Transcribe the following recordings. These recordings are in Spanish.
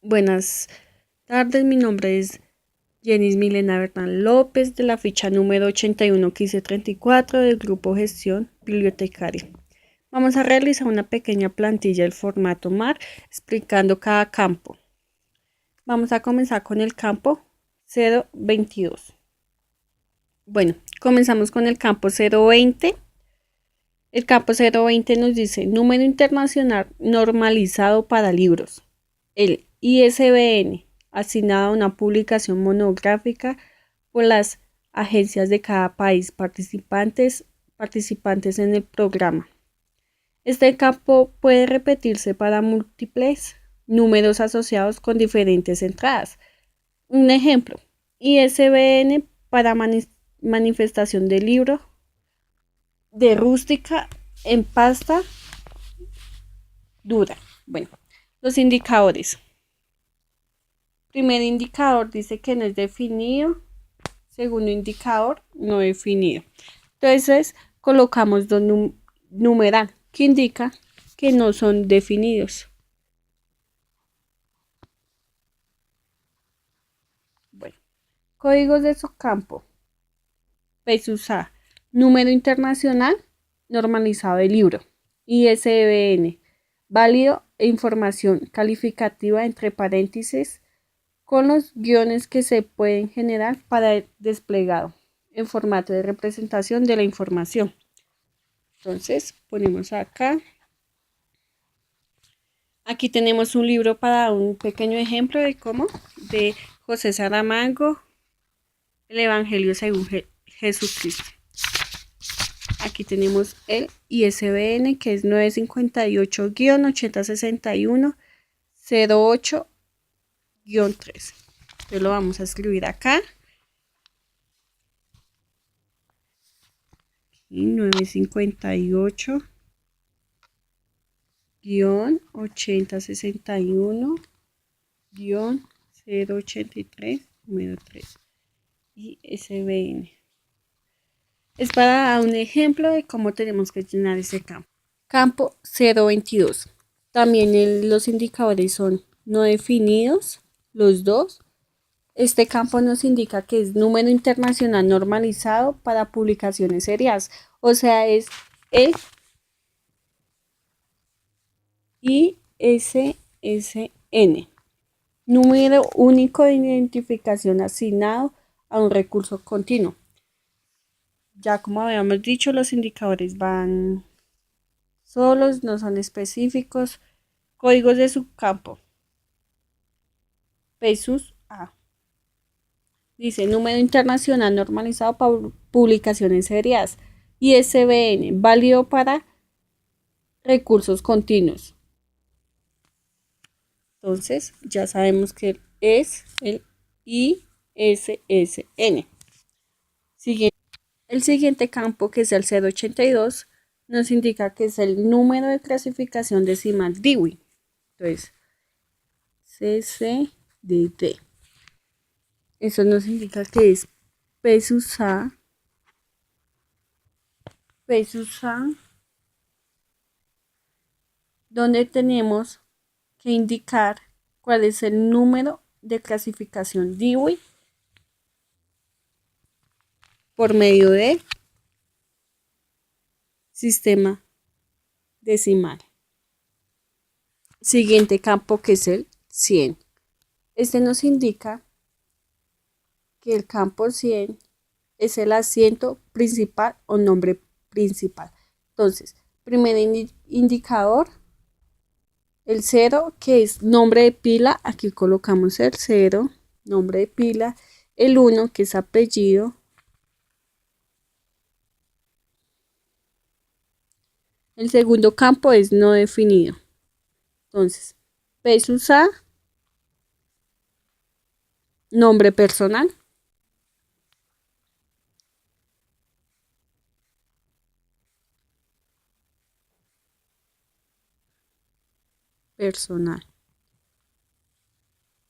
Buenas tardes, mi nombre es Jenis Milena Bernal López de la ficha número 811534 del grupo Gestión Bibliotecaria. Vamos a realizar una pequeña plantilla del formato MAR explicando cada campo. Vamos a comenzar con el campo 022. Bueno, comenzamos con el campo 020. El campo 020 nos dice número internacional normalizado para libros. El ISBN, asignado a una publicación monográfica por las agencias de cada país participantes en el programa. Este campo puede repetirse para múltiples números asociados con diferentes entradas. Un ejemplo, ISBN para manifestación de libro de rústica en pasta dura. Bueno, los indicadores. Primer indicador dice que no es definido. Segundo indicador, no definido. Entonces, colocamos dos numeral que indica que no son definidos. Bueno, códigos de subcampo. PSUSA, número internacional normalizado de libro. ISBN, válido e información calificativa entre paréntesis con los guiones que se pueden generar para el desplegado en formato de representación de la información. Entonces, ponemos acá. Aquí tenemos un libro para un pequeño ejemplo de cómo, de José Saramago, el Evangelio según Jesucristo. Aquí tenemos el ISBN que es 958-8061-08-3. Entonces lo vamos a escribir acá. 958-8061-083 número 3 ISBN. Es para dar un ejemplo de cómo tenemos que llenar ese campo. Campo 022. También los indicadores son no definidos, los dos. Este campo nos indica que es número internacional normalizado para publicaciones serias. O sea, es el ISSN. Número único de identificación asignado a un recurso continuo. Ya como habíamos dicho, los indicadores van solos, no son específicos. Códigos de subcampo. PSUSA. Dice número internacional normalizado para publicaciones serias. ISBN, válido para recursos continuos. Entonces, ya sabemos que es el ISSN. El siguiente campo, que es el 082, nos indica que es el número de clasificación decimal Dewey. Entonces, CCDD. Eso nos indica que es PSUSA, donde tenemos que indicar cuál es el número de clasificación Dewey por medio de sistema decimal. Siguiente campo, que es el 100. Este nos indica que el campo 100 es el asiento principal o nombre principal. Entonces, primer indicador, el 0, que es nombre de pila. Aquí colocamos el 0, nombre de pila. El 1, que es apellido. El segundo campo es no definido. Entonces, PSUSA, nombre personal.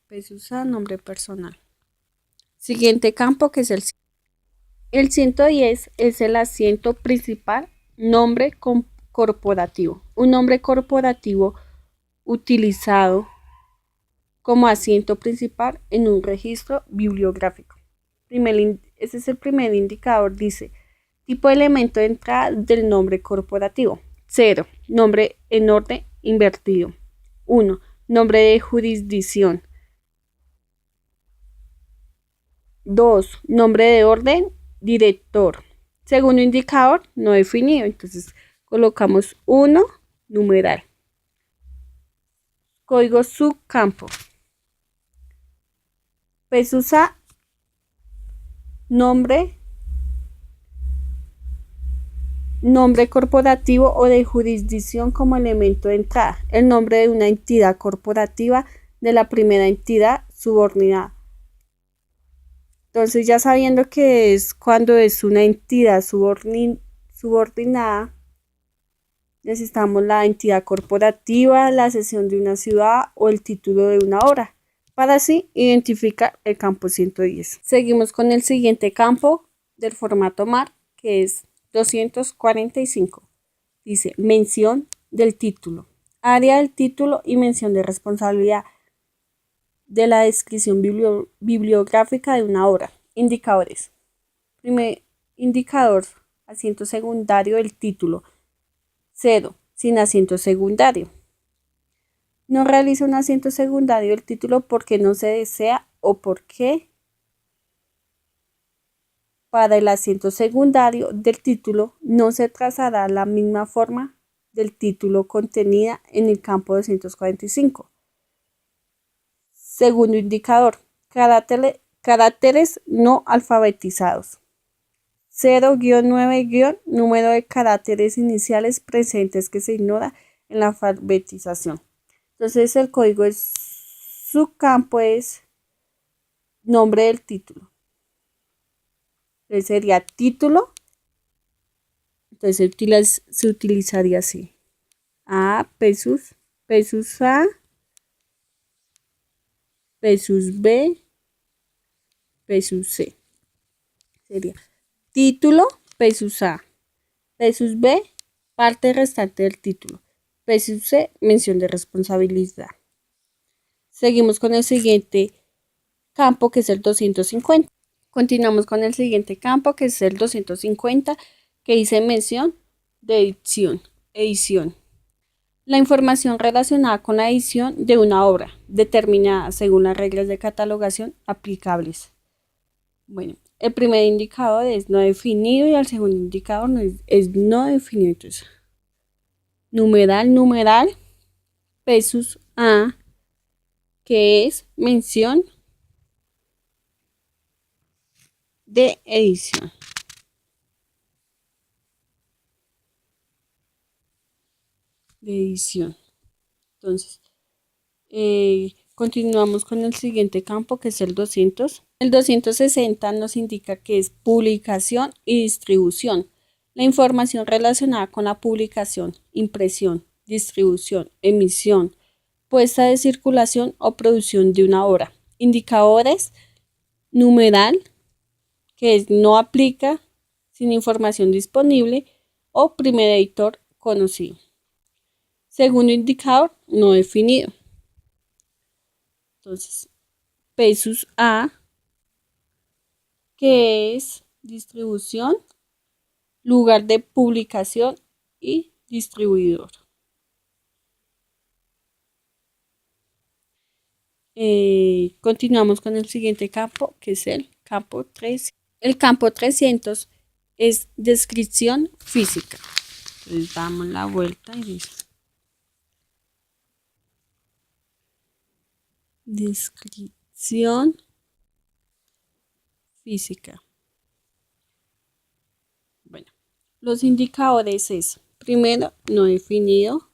PSUSA, nombre personal. Siguiente campo, que es el 110, es el asiento principal, nombre corporativo. Un nombre corporativo utilizado como asiento principal en un registro bibliográfico. Ese es el primer indicador, dice, tipo de elemento de entrada del nombre corporativo. 0. Nombre en orden invertido. 1. Nombre de jurisdicción. 2. Nombre de orden, director. Segundo indicador, no definido. Entonces colocamos 1, numeral. Código subcampo. PESUSA, nombre corporativo o de jurisdicción como elemento de entrada. El nombre de una entidad corporativa de la primera entidad subordinada. Entonces, ya sabiendo que es cuando es una entidad subordinada, necesitamos la entidad corporativa, la sesión de una ciudad o el título de una obra, para así identificar el campo 110. Seguimos con el siguiente campo del formato MAR, que es 245. Dice mención del título, área del título y mención de responsabilidad de la descripción bibliográfica de una obra. Indicadores. Primer indicador, asiento secundario del título. 0. Sin asiento secundario. No realiza un asiento secundario del título porque no se desea o porque para el asiento secundario del título no se trazará la misma forma del título contenida en el campo 245. Segundo indicador, caracteres no alfabetizados. 0-9- número de caracteres iniciales presentes que se ignora en la alfabetización. Entonces el código es, su campo es nombre del título. Entonces sería título. Entonces se utilizaría así. A, pesos A, pesos B, pesos C. Sería título, pesos A. Pesos B, parte restante del título. Pesos C, mención de responsabilidad. Seguimos con el siguiente campo, que es el 250. Continuamos con el siguiente campo, que es el 250, que dice mención de edición. La información relacionada con la edición de una obra, determinada según las reglas de catalogación aplicables. Bueno, el primer indicador es no definido y el segundo indicador es no definido. Entonces, numeral, pesos A, que es mención de edición. Entonces, continuamos con el siguiente campo, que es el 200. El 260 nos indica que es publicación y distribución. La información relacionada con la publicación, impresión, distribución, emisión, puesta de circulación o producción de una obra. Indicadores, numeral, que es no aplica, sin información disponible, o primer editor conocido. Segundo indicador, no definido. Entonces, pesos A, que es distribución, lugar de publicación y distribuidor. Continuamos con el siguiente campo, que es el campo 3. El campo 300 es descripción física. Entonces damos la vuelta y dice descripción física. Bueno, los indicadores es, primero, no definido.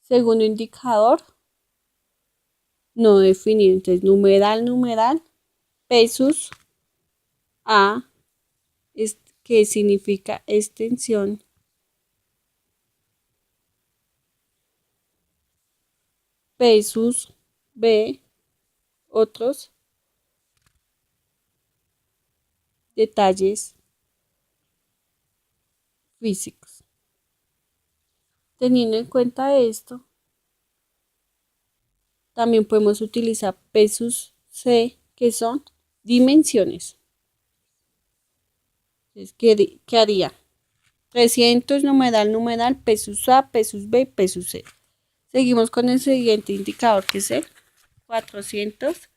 Segundo indicador, no definido. Entonces, numeral, pesos A, que significa extensión. Pesos B, otros detalles físicos. Teniendo en cuenta esto, También podemos utilizar P sus C, que son dimensiones. Entonces, ¿qué haría? 300 numeral, P sus A, P sus B, P sus C. Seguimos con el siguiente indicador, que es el 400